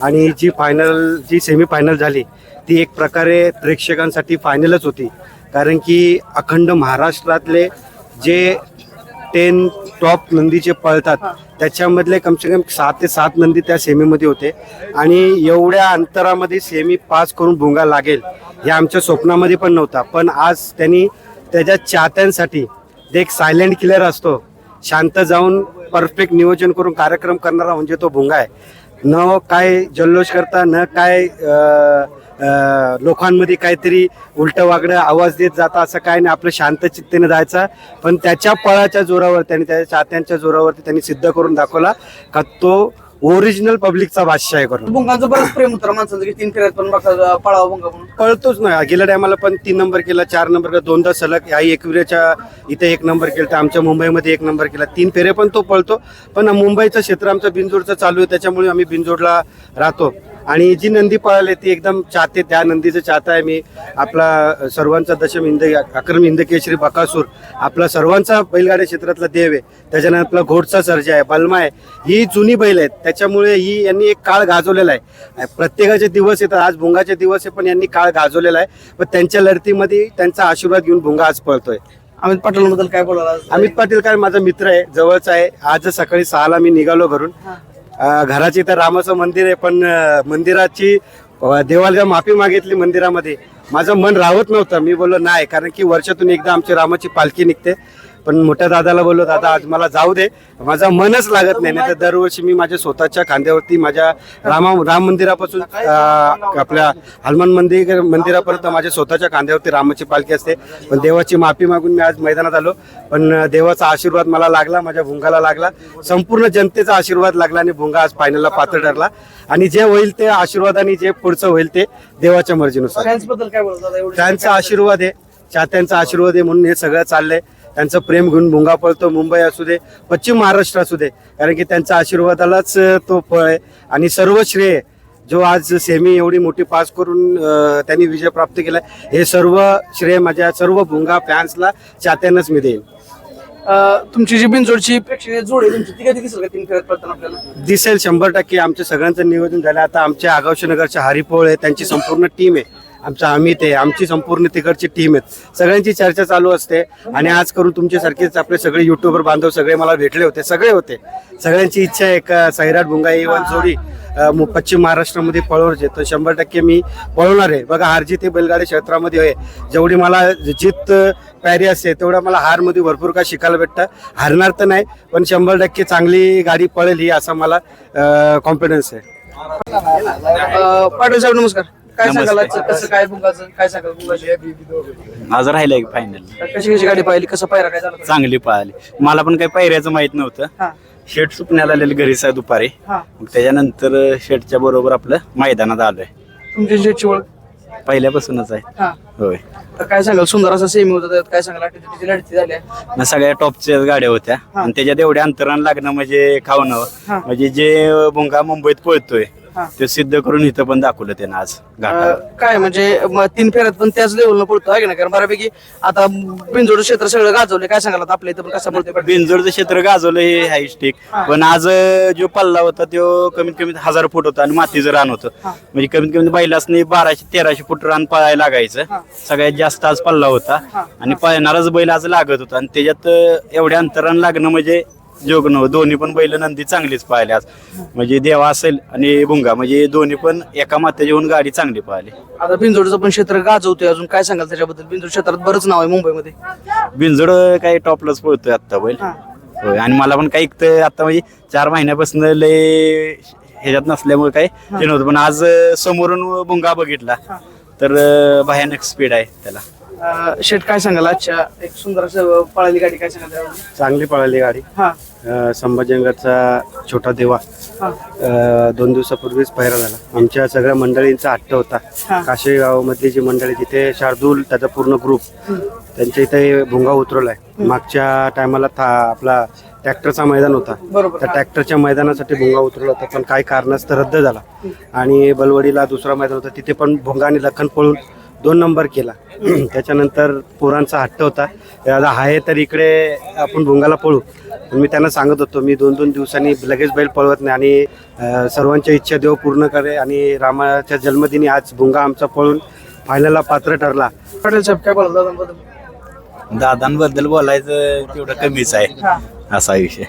आणि G semi final झाली ती एक प्रकारे प्रेक्षकांसाठी फायनलच होती, कारण की अखंड महाराष्ट्रातले जे 10 टॉप नंदीचे पळतात त्याच्यामधले कमसे कम 6 ते 7 नंदी त्या सेमीमध्ये होते आणि एवढ्या अंतरामध्ये सेमी पास करून भुंगा लागेल हे आमच्या स्वप्नामध्ये पण नव्हता. पण आज त्यांनी त्याच्या चाहत्यांसाठी एक सायलेंट किलर असतो, शांत जाऊन परफेक्ट नियोजन करून कार्यक्रम करणारा म्हणजे तो भुंगा आहे. न काय जल्लोष करता, न काय लोकांमध्ये काहीतरी उलटं वागडं आवाज देत जाता, असं काय नाही. आपलं शांत चित्तेने जायचं. पण त्याच्या पळाच्या जोरावर त्यांनी, त्याच्या चाहत्यांच्या जोरावरती त्यांनी सिद्ध करून दाखवला का तो ओरिजिनल पब्लिकचा बादशाह आहे. करून भुंगाचं बरंच प्रेम होतं माणसाचं की 3 फेऱ्यात पण बघा पळावा भुंगा म्हणून. पळतोच ना. गेल्या टायमाला पण 3 नंबर केला, 4 नंबर केला, 2दा सलग. याही एकविरेच्या इथे 1 नंबर केला, आमच्या मुंबईमध्ये 1 नंबर केला. 3 फेरे पण तो पळतो. पण मुंबईचं क्षेत्र आमचं बिनजोडचं चालू आहे, त्याच्यामुळे आम्ही बिनजोडला राहतो. आणि जी नंदी पळाली ती एकदम चाहते, त्या नंदीचं चाहता आहे मी. आपला सर्वांचा दशम हिंद अक्रम हिंद केसरी बकासूर, आपला सर्वांचा बैलगाड्या क्षेत्रातला देव आहे. त्याच्यानंतर आपला घोडचा सर्जा आहे, बलमा आहे. ही जुनी बैल आहेत, त्याच्यामुळे ही यांनी एक काळ गाजवलेला आहे. प्रत्येकाचे दिवस येतात, आज भुंगाचे दिवस आहे, पण यांनी काळ गाजवलेला आहे. पण त्यांच्या लढतीमध्ये त्यांचा आशीर्वाद घेऊन भुंगा आज पळतोय. अमित पाटील काय बोलायला? अमित पाटील काय माझा मित्र आहे, जवळचा आहे. आज सकाळी 6ला मी निघालो घरून. घराची तर रामाचं मंदिर आहे, पण मंदिराची देवाला माफी मागितली मंदिरामध्ये. माझं मन राहत नव्हतं. मी बोललो नाही, कारण की वर्षातून एकदा आमची रामाची पालखी निघते. पण मोठ्या दादाला बोललो, दादा आज मला जाऊ दे, माझा मनच लागत नाही. तर दरवर्षी मी माझ्या स्वतःच्या खांद्यावरती माझ्या राम मंदिरापासून आपल्या हनुमान मंदिरापर्यंत माझ्या स्वतःच्या खांद्यावरती रामाची पालखी असते. पण देवाची माफी मागून मी आज मैदानात आलो. पण देवाचा आशीर्वाद मला लागला, माझ्या भुंगाला लागला, संपूर्ण जनतेचा आशीर्वाद लागला आणि भुंगा आज फायनलला पात्र ठरला. आणि जे होईल ते आशीर्वादाने, जे पुढचं होईल ते देवाच्या मर्जीनुसार. फॅन्सबद्दल काय बोलतात? त्यांचा आशीर्वाद आहे, चाहत्यांचा आशीर्वाद आहे, म्हणून हे सगळं चाललंय. त्यांचं प्रेम घेऊन भुंगा पळतो, मुंबई असू दे, पश्चिम महाराष्ट्र असू दे, कारण की त्यांच्या आशीर्वादालाच तो फळ आहे. आणि सर्व श्रेय जो आज सेमी एवढी मोठी पास करून त्यांनी विजय प्राप्त केला, हे सर्व श्रेय माझ्या सर्व भुंगा फॅन्सला, चाहत्यांनाच मी देईन. तुमची जी बिनजोडची प्रेक्षणीय जोड आहे तुमची, ती कधी दिसेल का 3 फेऱ्यात पळताना आपल्याला? दिसेल 100%. आमच्या सगळ्यांचं नियोजन झालं. आता आमच्या आगावशीनगरच्या हरिपोळ आहे, त्यांची संपूर्ण टीम आहे. आमचा अमित आहे, आमची संपूर्ण तिकडची टीम आहे. सगळ्यांची चर्चा चालू असते. आणि आज करून तुमच्यासारखेच आपले सगळे युट्यूबर बांधव सगळे मला भेटले होते, सगळे होते. सगळ्यांची इच्छा आहे का सैराट भुंगा इवन जोडी पश्चिम महाराष्ट्रामध्ये पळवणार. तर 100% मी पळवणार आहे. बघा, हार जीत हे बैलगाडी क्षेत्रामध्ये आहे. जेवढी मला जीत पॅरी असते तेवढा मला हारमध्ये भरपूर काय शिकायला भेटतं. हारणार तर नाही, पण 100% चांगली गाडी पळेल ही असा मला कॉन्फिडन्स आहे. पाटील साहेब नमस्कार. काय सांगाल कसं काय भुंगाचं, काय सांगाल भुंगाची? आज राहिलंय फायनल. कशी गाडी पाहिली, कसं पायरा काय झाला? चांगली पळाली. मला पण काही पायऱ्याचं माहित नव्हतं. शेट सुपण्याला आलेलं घरी साहेब दुपारी. मग त्याच्यानंतर शेटच्या बरोबर आपलं मैदानात आलोय. तुमची शेटची ओळख पहिल्यापासूनच आहे. होय. तर काय सांगाल, सुंदर असा सेमी होता त्यात, काय सांगाल अटीतटीची लढती झाल्या? मग सगळ्या टॉपच्या गाड्या होत्या आणि त्याच्यात एवढ्या अंतरानं लागणं म्हणजे खावणं. म्हणजे जे भुंगा मुंबईत पळतोय ते सिद्ध करून इथं पण दाखवलं त्यानं आज घाटावर. काय म्हणजे 3 फेऱ्यात पण त्याच लेवलला पळतो आहे ना? कारण बऱ्यापैकी आता बिनजोड क्षेत्र सगळं गाजवले. काय सांगाल आपल्या इथं पण कसं पळतोय? बिनजोडचं क्षेत्र गाजवलं हे हायस्टिक. पण आज जो पल्ला होता तो कमीत कमी 1000 फूट होता आणि मातीचं रान होतं. म्हणजे कमीत कमी बैलासनी 1200-1300 फूट रान पळायला लागायचं. सगळ्यात जास्त आज पल्ला होता आणि पळणाराच बैल आज लागत होता. आणि त्याच्यात एवढ्या अंतरानं लागणं म्हणजे जोग नव्हतं. दोन्ही पण बैल नंदी चांगलीच पाहिली आज. म्हणजे देवा असेल आणि भुंगा, म्हणजे दोन्ही पण एका मात्याची होऊन गाडी चांगली पाहिली. आता बिनजोडचं पण क्षेत्र गाजवतोय. अजून काय सांगाल त्याच्याबद्दल? बिनजोड क्षेत्रात बरंच नाव आहे मुंबईमध्ये. बिनजोड काही टॉपलाच पळतोय आता बैल. होय. आणि मला पण काही आता म्हणजे 4 महिन्यापासून लय ह्याच्यात नसल्यामुळे काय ते नव्हतं. पण आज समोरून भुंगा बघितला तर भयानक स्पीड आहे त्याला. शेट काय सांगाल आजच्या एक सुंदर असं पळाली गाडी, काय सांगाल? चांगली पळाली गाडी. संभाजीनगरचा छोटा देवा 2 दिवसापूर्वीच पहिरा झाला. आमच्या सगळ्या मंडळींचा हट्ट होता. काशेगाव मधली जी मंडळी, तिथे शार्दूल त्याचा पूर्ण ग्रुप त्यांच्या इथे भुंगा उतरवलाय. मागच्या टायमाला आपला ट्रॅक्टरचा मैदान होता, त्या ट्रॅक्टरच्या मैदानासाठी भुंगा उतरवला होता, पण काही कारणास्तव रद्द झाला. आणि बलवडीला दुसरा मैदान होता, तिथे पण भुंगा आणि लखन पळून 2 नंबर केला. त्याच्यानंतर पोरांचा हट्ट होता दादा आहे तर इकडे आपण भुंगाला पळू. मी त्यांना सांगत होतो मी 2-2 दिवसांनी लगेच बैल पळवत नाही आणि सर्वांच्या इच्छा देव पूर्ण करे. आणि रामाच्या जन्मदिनी आज भुंगा आमचा पळून फायनलला पात्र ठरला. पटेल साहेब काय बोला दादांबद्दल? दादांबद्दल बोलायचं तेवढं कमीच आहे, असा विषय.